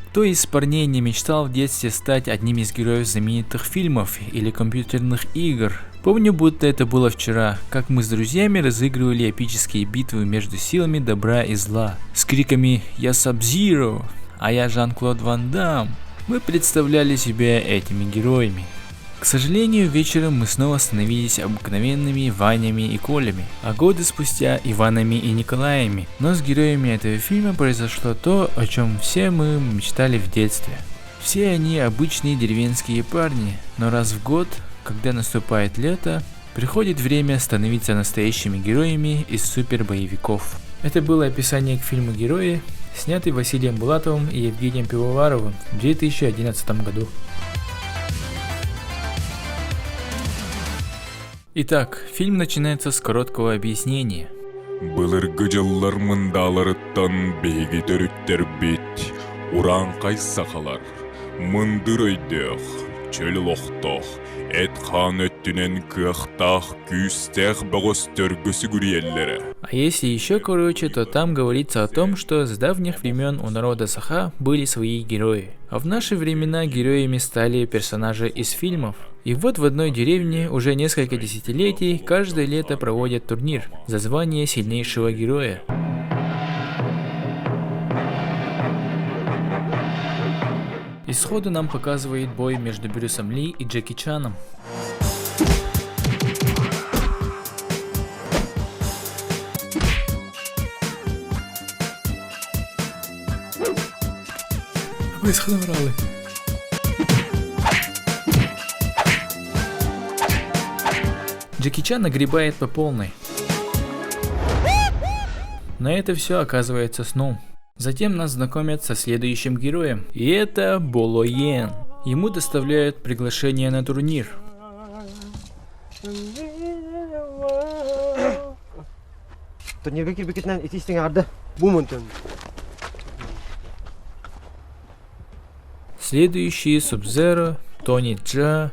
Кто из парней не мечтал в детстве стать одним из героев знаменитых фильмов или компьютерных игр? Помню, будто это было вчера, как мы с друзьями разыгрывали эпические битвы между силами добра и зла. С криками «Я Саб-Зиро», а я Жан-Клод Ван Дам. Мы представляли себя этими героями. К сожалению, вечером мы снова становились обыкновенными Ванями и Колями, а годы спустя Иванами и Николаями. Но с героями этого фильма произошло то, о чем все мы мечтали в детстве. Все они обычные деревенские парни, но раз в год, когда наступает лето, приходит время становиться настоящими героями из супербоевиков. Это было описание к фильму «Герои», снятый Василием Булатовым и Евгением Пивоваровым в 2011 году. Итак, фильм начинается с короткого объяснения. Былыргы жыллар мындаларыттан бейги төрүттер бит, уран кайсакалар, мындыр өйдөх, чөл лохтох, эт хан өттүнен кыахтах, күйстех богостөргүсү гүриеллере. А если еще короче, то там говорится о том, что с давних времен у народа Саха были свои герои. А в наши времена героями стали персонажи из фильмов. И вот в одной деревне уже несколько десятилетий каждое лето проводят турнир за звание сильнейшего героя. Исходу нам показывает бой между Брюсом Ли и Джеки Чаном. Джеки Чан нагребает по полной. Но это все оказывается сном. Затем нас знакомят со следующим героем, и это Боло Йен. Ему доставляют приглашение на турнир. Турнирге кирбекетинен этистиң арды. Бу мунтун. Следующие Суб-Зеро, Тони Джа,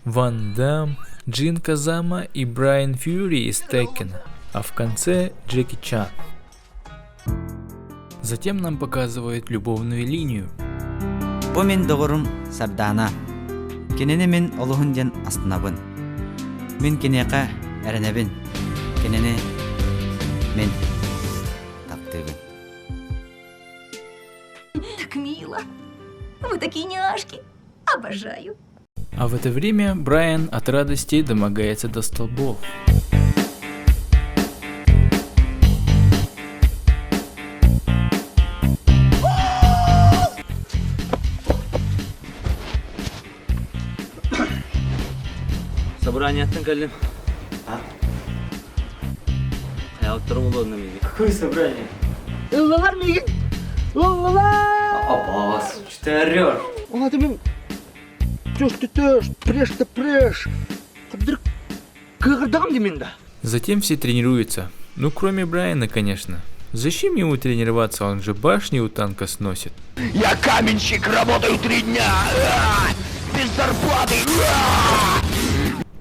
Ван Дам, Джин Казама и Брайан Фьюри из Теккена, а в конце Джеки Чан. Затем нам показывают любовную линию. Бу мен догорум Сабдана. Кенене мен олуһун ден астынабын. Мен кенеқа әренебин. Кенене мен таптыбын. Так мило. Вы такие няшки. Обожаю. А в это время Брайан от радости домогается до столбов. Собрание кәлем. Қаял тұрып олуына меге. Какое собрание? Лалар миги. Лалар. Апас, что ты орешь? Ага, ты мен... Прешь. Вдруг кырдам демен да. Затем все тренируются. Ну, кроме Брайана, конечно. Зачем ему тренироваться, он же башни у танка сносит. Я каменщик, работаю 3 дня. Без зарплаты.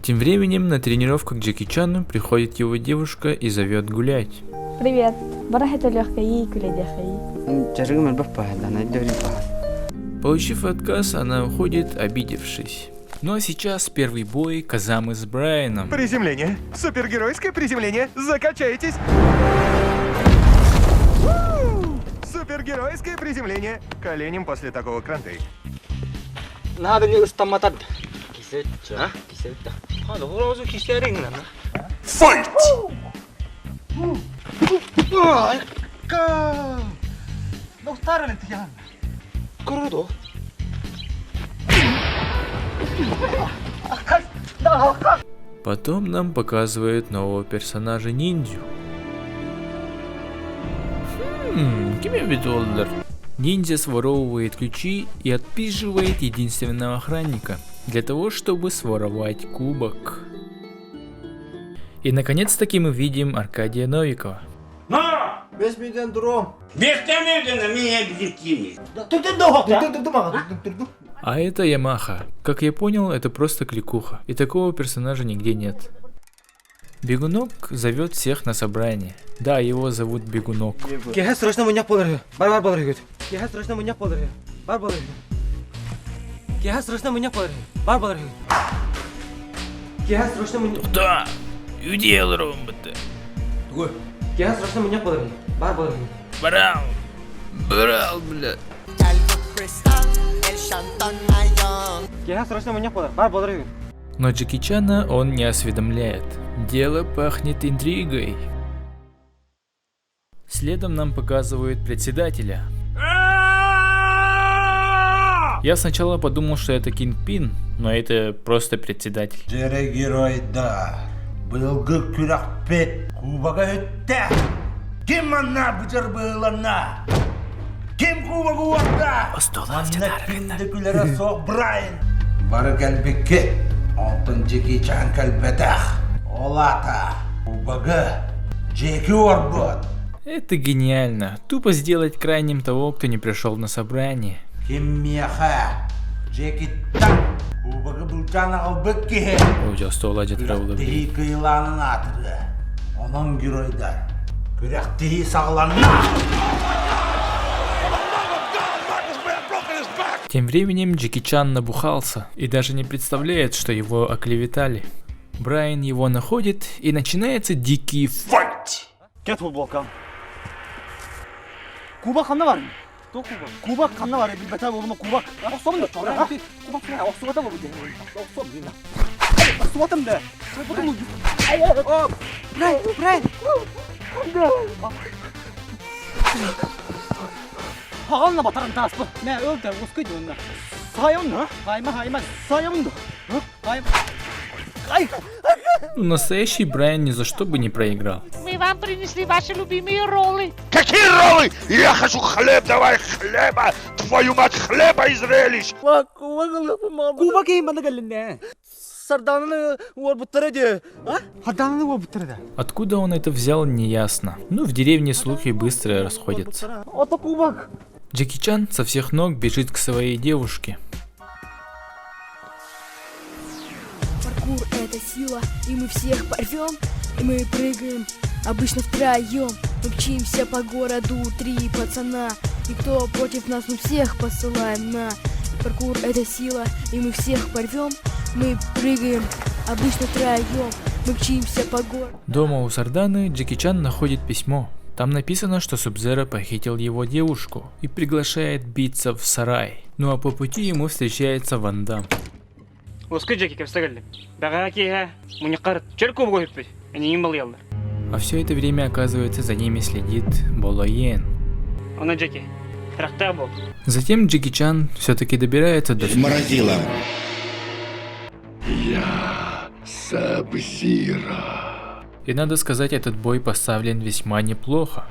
Тем временем на тренировку к Джеки Чану приходит его девушка и зовет гулять. Привет. Барахета легкая и куледяхай. Жарыгымын баппа, дана дөрү ба. Получив отказ, она уходит, обидевшись. Ну а сейчас первый бой Казамы с Брайаном. Приземление. Супергеройское приземление. Закачайтесь. Супергеройское приземление. Коленем после такого кранты. Надо не устаматат. Кисетча, кисетта. Ну сразу кисеринг надо. Файт! Ну старый ты я. Круто. Потом нам показывают нового персонажа ниндзю. Ниндзя своровывает ключи и отпизживает единственного охранника для того, чтобы своровать кубок. И наконец-таки мы видим Аркадия Новикова. На! 5 миллион дуром. А это Ямаха. Как я понял, это просто кликуха, и такого персонажа нигде нет. Бегунок зовет всех на собрание. Да, его зовут Бегунок. Кеха срочно муньяк болыр. Бар-бар болыр. Кеха срочно муньяк болыр. Бар болар. Кеха срочно меня болар. Бар болар. Кеха срочно меня. Да, удел робота. Кеха срочно меня болар. Бар болар. Брал, блядь. Кеха срочно меня болар. Бар болар. Но Джеки Чана он не осведомляет. Дело пахнет интригой. Следом нам показывают председателя. Я сначала подумал, что это Кингпин, но это просто председатель. Жерегеройда былгы күрәкпет кубага өтті. Кем анна бұжыр бұланна? Кем кубага уақта? Манна кімді күлері соқ Брайан. Бары кәлбекке, алтын Джеки Чан кәлбетақ. Олата кубага Джеки орбот. Это гениально. Тупо сделать крайним того, кто не пришел на собрание. Кем меха Джеки так кубага бұлчаны албекке. Участвовал один травлы. Күрәктей кыйланын атыры. Оның геройдар. Күрәктей сағланна. Тем временем Джеки Чан набухался и даже не представляет, что его оклеветали. Брайан его находит и начинается дикий файт. Кет футболка. Кубак қанна бар? То кубак. Кубак қанна бар? Бетар болма кубак. Оқсомын да чора. Кубак не оқсовата болу де. Оқсом дина. Оқсоватым да. Потом О, Брайан. Хағална батарын таспы. Мен өлді, өскөйді онда. Сайымды? Хайма, сайымды. Настоящий Брайан ни за что бы не проиграл. Мы вам принесли ваши любимые роллы. Какие роллы? Я хочу хлеб, давай хлеба! Твою мать, хлеба и зрелищ! Кубак ең банда кәлінне. Сардананы уорбуттарады. Сардананы уорбуттарады. Откуда он это взял, неясно. Но в деревне слухи быстро расходятся. Это кубак. Джеки Чан со всех ног бежит к своей девушке. Паркур — это сила, и мы всех порвем, и мы прыгаем, обычно втроем. Мы мчимся по городу, 3 пацана, и кто против нас, мы всех посылаем на. Паркур — это сила, и мы всех порвем, мы прыгаем, обычно втроем. Мы мчимся по городу. Дома у Сарданы Джеки Чан находит письмо. Там написано, что Суб-Зеро похитил его девушку и приглашает биться в сарай. Ну а по пути ему встречается Ван Дам. Оскы Джеки кепстагали. Бага киха, муникар черку богопи. Они им был. А все это время, оказывается, за ними следит Боло Йен. Он Джеки. Трактабо. Затем Джеки Чан все-таки добирается до Морозила. Я Саб-Зиро. И надо сказать, этот бой поставлен весьма неплохо.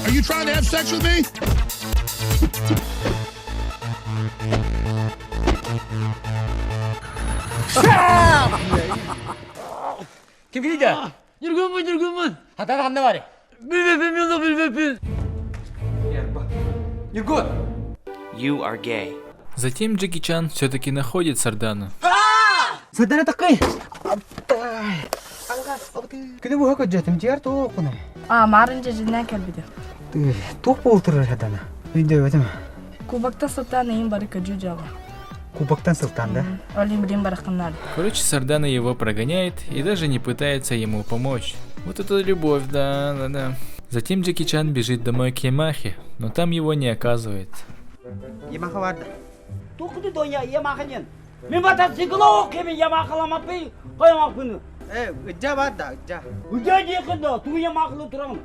Are you trying to have sex with me? 김기자. Жүргенмін. Хатаға қандай бар? Білбеппен. Юргон. You are gay. Затем Джеки Чан все-таки находит Сардану. Сардана такой. Күні бұға көджетім, жер тоқ бұны. Марынжа жинна кәлбеді. Тоқ болтырыр Сардана. Үйде өтім. Кубакта сылтан ең бары көджу жағы. Кубактан сылтан да? Олим білем барақынлар. Короче, Сардана его прогоняет и даже не пытается ему помочь. Вот это любовь, да. Затем Джеки Чан бежит домой к Ямахе, но там его не оказывается. Ямаха варды. Тоқыды доня Ямаханен. Мен бата сиглоо кеме Ямахаламапи. Қоймақпыны. Үджа варды, үджа. Үджа декында, ту Ямахлы тұрам.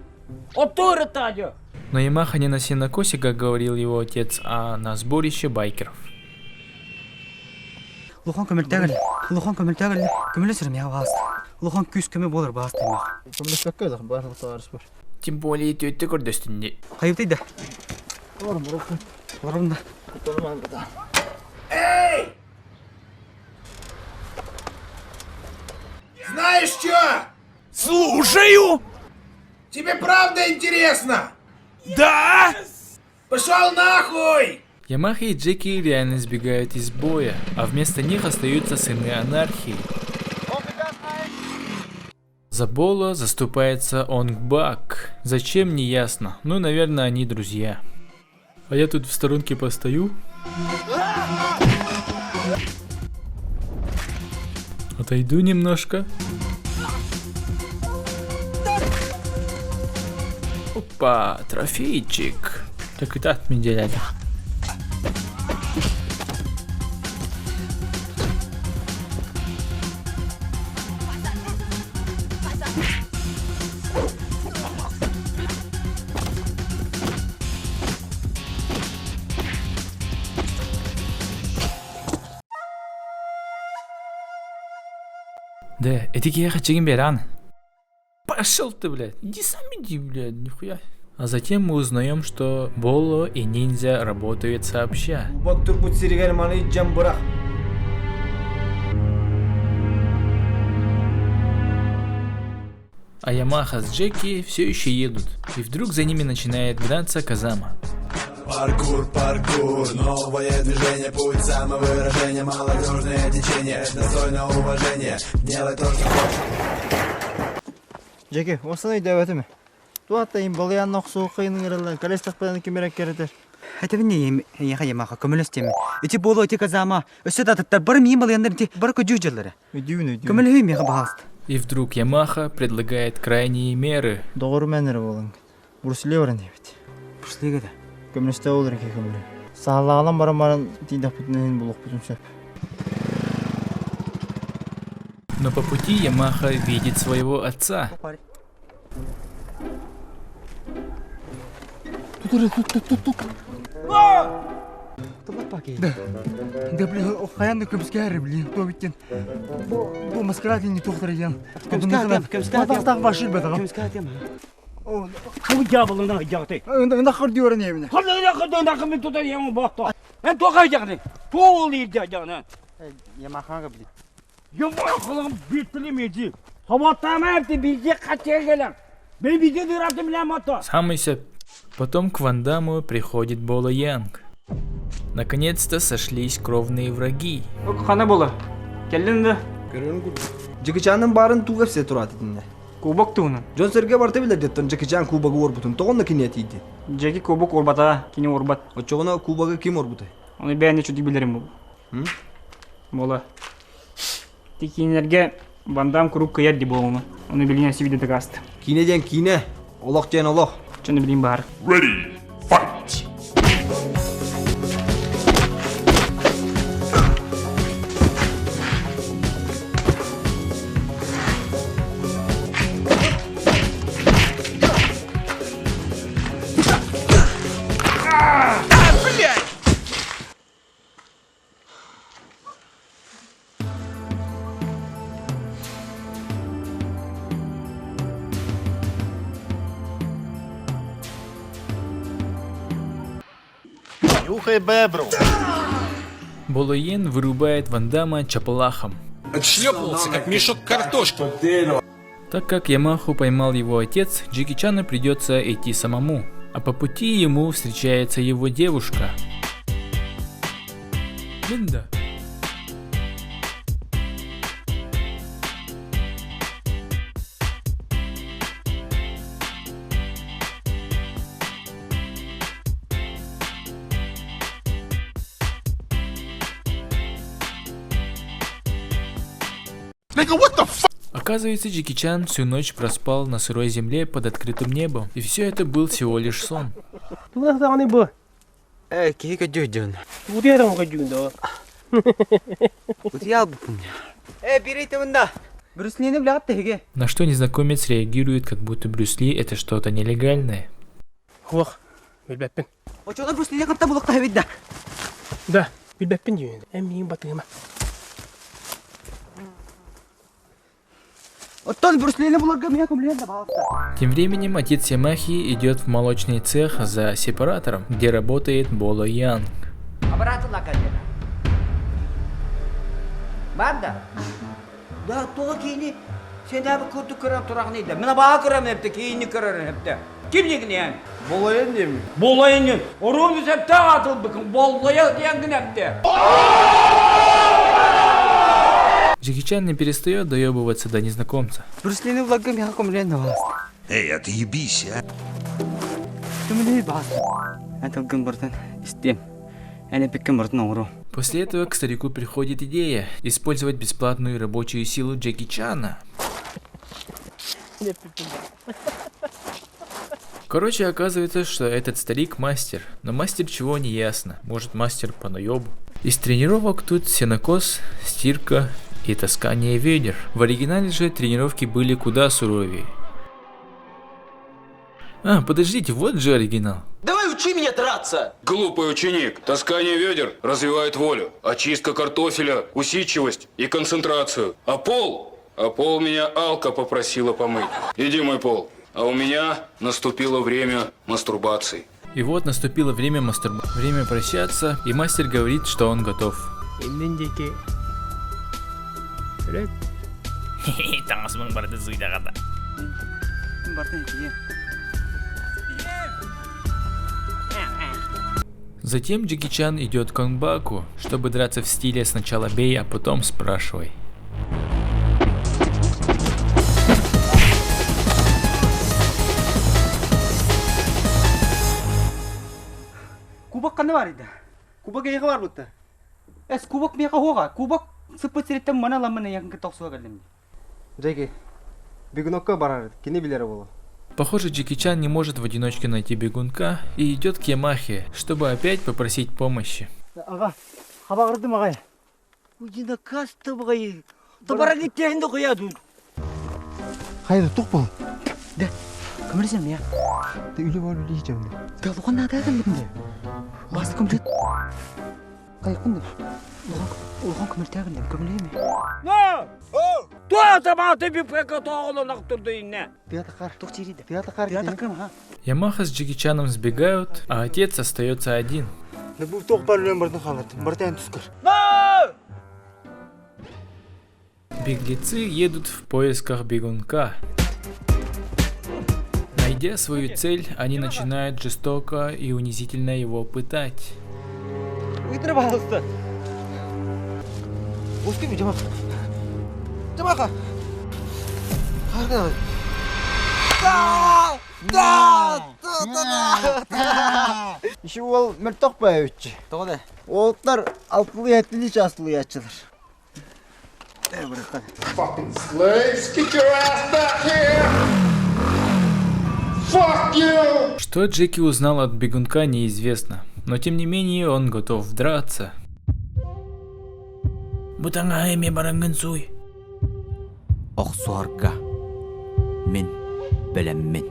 Оттуры тадё. Но Ямаха не на сенокосе, как говорил его отец, а на сборище байкеров. Лухан көмілтәгіл, көмілі сүрім яғы басты. Лухан күз көмі болыр басты. Тем более тетя көрдөстүнде. Хайыптайды. Эй! Знаешь что? Слушаю! Тебе правда интересно? Да! Пошел нахуй! Ямаха и Джеки реально сбегают из боя, а вместо них остаются сыны анархии. За Боло заступается Онгбак. Зачем, не ясно. Ну, наверное, они друзья. А я тут в сторонке постою. Отойду немножко. Опа, трофейчик. Так и так мне дядя. Да, эти я хочу гимберан. Пошел ты, блядь. Иди сам иди, блядь, нихуя. А затем мы узнаем, что Боло и ниндзя работают сообща. А Ямаха с Джеки все еще едут. И вдруг за ними начинает гнаться Казама. Паркур, паркур, новое движение, путь самовыражения, молодежное течение, достойно уважения, делай то, что хочешь. Джеки, осыны дәвәтеме? Туатта им балыян ноксу кыйның ирелләр, калестак белән кимерәк керетер. Это мне я Ямаха коммунистами. Эти Боло, эти Казама. Все это бар мимо яндар, бар кожуҗалары. Коммунизм мега баст. И вдруг Ямаха предлагает крайние меры. Doğru mənir болың. Бурсле öğrenди бит. Бурслеге да. Коммунистә olur ki коммуни. Сағалағалан барамарын тиндақ бүтінен бұлық бүтін сөп. Но по пути Ямаха видит своего отца. Да, блин, хаянды көмскәрі, блин, то биткен. Бұл маскарадин не тоқтыр екен. Көмскәрден башыр бәді. Көмскәрден Кым жабылына жакты. Нақыр диорын еміне. Нақыр мен тутар ема бақты. Мен тоқай жакты. Тоғыл ерде жаны. Ямахаға білді. Ямахалығым беттілемейді. Хаваттама әпті білде қатер келем. Мен биде дыратым білем ата. Самый сеп. Потом к Ван Дамму приходит Боло Янг. Наконец-то сошлись кровные враги. Хана Боло. Келдin de. Джеки Чанның барын туғапсе тұрады дінде. Кубок туны. Джон Серге барты білді деттен Джеки Чан кубагы орбутын. Тоғынна кенет ейді. Джеки кубок орбата, кини орбат. Очоғына кубагы кем орбуты? Оны бәйіне чүтік білерім бұл. Боло. Ти кинерге Ван Дам круг кыяр ди болуны. Оны білген сивиде тагасты. Кинеден кине, олақ жен олақ. Чөні білейін бар. Ready, fight! Нюхай бебру. Боло Йен вырубает Ван Дамма чапалахом. Отшлепывался, как мешок картошки. Так как Ямаху поймал его отец, Джеки Чану придется идти самому. А по пути ему встречается его девушка. Линда. Оказывается, Джеки Чан всю ночь проспал на сырой земле под открытым небом. И все это был всего лишь сон. Кига дёдён. Удерам гадюн да. Утял бы помню. Берите вон. Брюслини блядь теге. На что незнакомец реагирует, как будто Брюс Ли это что-то нелегальное. Хуах, билбеппин. Очода Брюслини капта булакта хевидда. Да, билбеппин дүйен. Эммиин батыма. Оттан Брюслейна буларга меня комлен да балста. Тем временем отец Ямахи идет в молочный цех за сепаратором, где работает Боло Янг. Обратно кадена. Банда. Да то кини. Sen de bir kötü kıram turak neydi? Bana bağ kıram hepte, kiyini kırar hepte. Kimliğin yani? Bolayın değil mi? Bolayın. Orumuz hep de atıl bakın. Bolaya diyen hepte. Джеки Чан не перестает доебываться до незнакомца. Брюслейна буларга меня комлен да балста. Эй, отъебись, а! Комлен балста. Это гымбартан истем. Они пиккамартан ору. После этого к старику приходит идея использовать бесплатную рабочую силу Джеки Чана. Короче, оказывается, что этот старик мастер. Но мастер чего не ясно. Может, мастер по наебу. Из тренировок тут сенокос, стирка и таскание ведер. В оригинале же тренировки были куда суровее. А, подождите, вот же оригинал. Давай учи меня драться! Глупый ученик. Таскание ведер развивает волю. Очистка картофеля, усидчивость и концентрацию. А пол меня Алка попросила помыть. Иди мой пол. А у меня наступило время мастурбации. И вот наступило время время прощаться, и мастер говорит, что он готов. Затем Джеки Чан идет к Онбаку, чтобы драться в стиле сначала бей, а потом спрашивай. Кубок кандай бар иде? Кубок эге бар бутта. Кубок мега хога. Кубок сыпыцыреттен мана ламына якынкы токсуга келдим. Джеки, бегунокка барар, кини билер болу. Похоже, Джеки Чан не может в одиночке найти бегунка и идет к Ямахе, чтобы опять попросить помощи. Ага, хабагдым агай. Уйдина касты багай. Табара кеткенди куяду. Хайда тукпул. Да. Камерсен я. Ты үйле болу лийжем. Да луган надагын бинде. Басты комплект. Кайкынды. Луган комертагын деп көмлеме. No! Oh! Туа таматы bir peka тоғылы нақтырды инне. Пятакар, тухчириде. Пятакар. Пятакар, ага. Ямаха с Джеки Чаном сбегают, а отец остается один. Да бұл тоқ барлен бардың қалады. Бартан түскір. Беглецы едут в поисках бегунка. Найдя свою цель, они начинают жестоко и унизительно его пытать. Уйдыр балысты. Оспи жамақ. Жамақа. Еще ол мертоқ бай өтші. Тоғыда. Олықтар алтылы әттілі жасылы әтшілер. Fucking slaves, get your ass back here! Fuck you! Что Джеки узнал от бегунка, неизвестно, но тем не менее он готов драться. Бутангайми барангансуй. Оксуарга. Мин. Белеммин.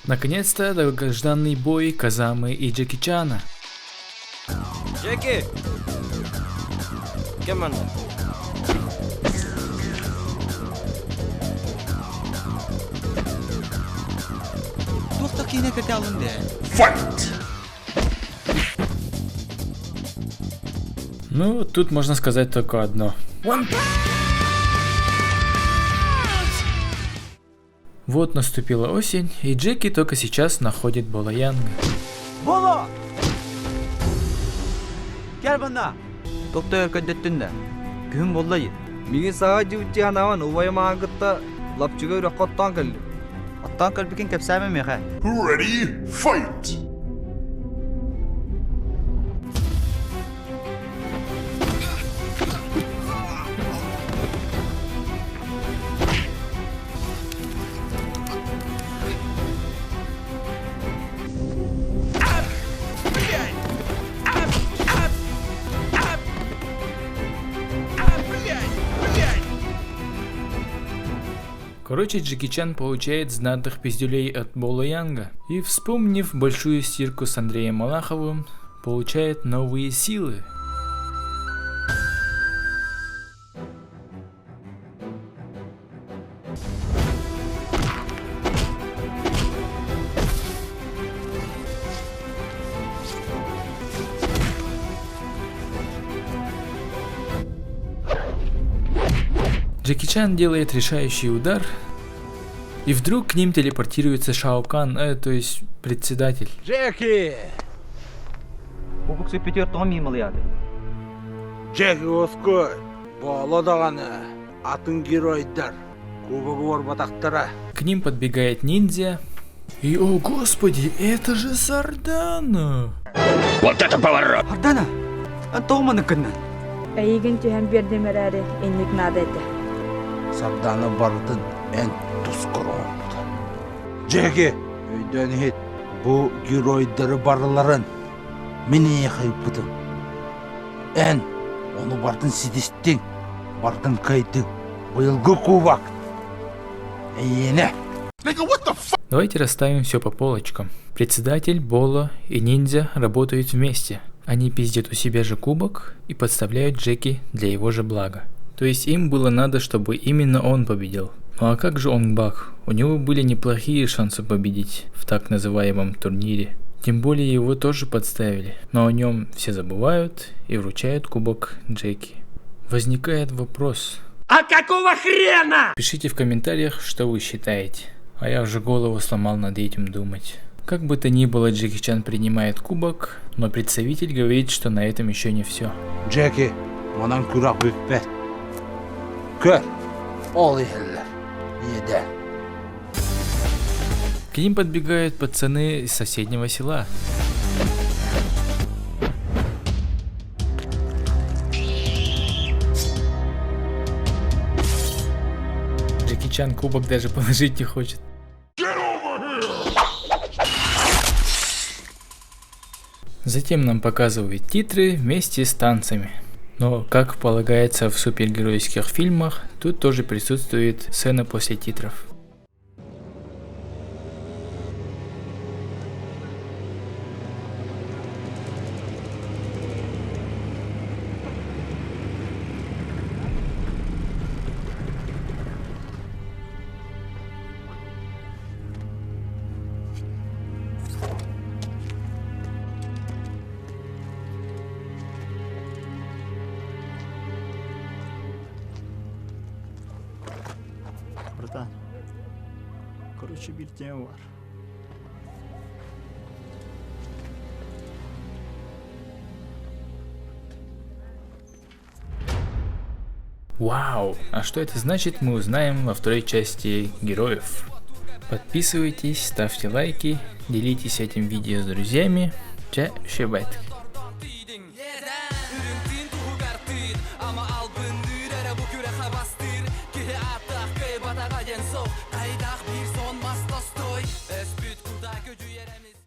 Наконец-то долгожданный бой Казамы и Джеки Чана. Джеки! Кем он? Тухта кине кете алынды. Fight! Ну, тут можно сказать только одно. Вот наступила осень, и Джеки только сейчас находит Боло Янга. Боло! Gel bana. Токто эркөдөттүндө. Күн болдой. Миги сага жибчи анаван убайма аңгытта лапчыга үрөккоттан келди. Оттан көлбүкен кепсәме меха. Ready, fight! Короче, Джеки Чан получает знатных пиздюлей от Боло Янга и, вспомнив большую стирку с Андреем Малаховым, получает новые силы. Джеки Чан делает решающий удар, и вдруг к ним телепортируется Шао Кан, то есть председатель. Джеки! Кубок сөйпетер тоң мимылияды. Джеки Оской, бола дағаны, атын геройдар, кубогы бар батақтара. К ним подбегает ниндзя. И, о господи, это же Сардана! Вот это поворот! Сардана! Тоғманы кінні. Әйген түйен бердемер әрі, енлік надайды. Сарданы бардың ән тұскырымды. Джеки, өйден ет, бұл геройдары барларын мені қайып бұдым. Ән, оны бардың сидестің, бардың кайдың, бұйылғы кубак. Әйені. Давайте расставим все по полочкам. Председатель, Боло и ниндзя работают вместе. Они пиздят у себя же кубок и подставляют Джеки для его же блага. То есть им было надо, чтобы именно он победил. Ну а как же Онг Бак? У него были неплохие шансы победить в так называемом турнире. Тем более его тоже подставили. Но о нем все забывают и вручают кубок Джеки. Возникает вопрос. А какого хрена? Пишите в комментариях, что вы считаете. А я уже голову сломал над этим думать. Как бы то ни было, Джеки Чан принимает кубок, но представитель говорит, что на этом еще не все. Джеки, онан күрақ бүкпет. Көр, ол ехелер, еден. К ним подбегают пацаны из соседнего села. Джеки Чан кубок даже положить не хочет. Затем нам показывают титры вместе с танцами. Но, как полагается в супергеройских фильмах, тут тоже присутствует сцена после титров. Братан, короче, bir tane var. Вау! А что это значит, мы узнаем во второй части героев. Подписывайтесь, ставьте лайки, делитесь этим видео с друзьями. Ча, шебайт. Ama al bındır, bu küre habastır. Ki atak, kay batağa gen sok, kaydak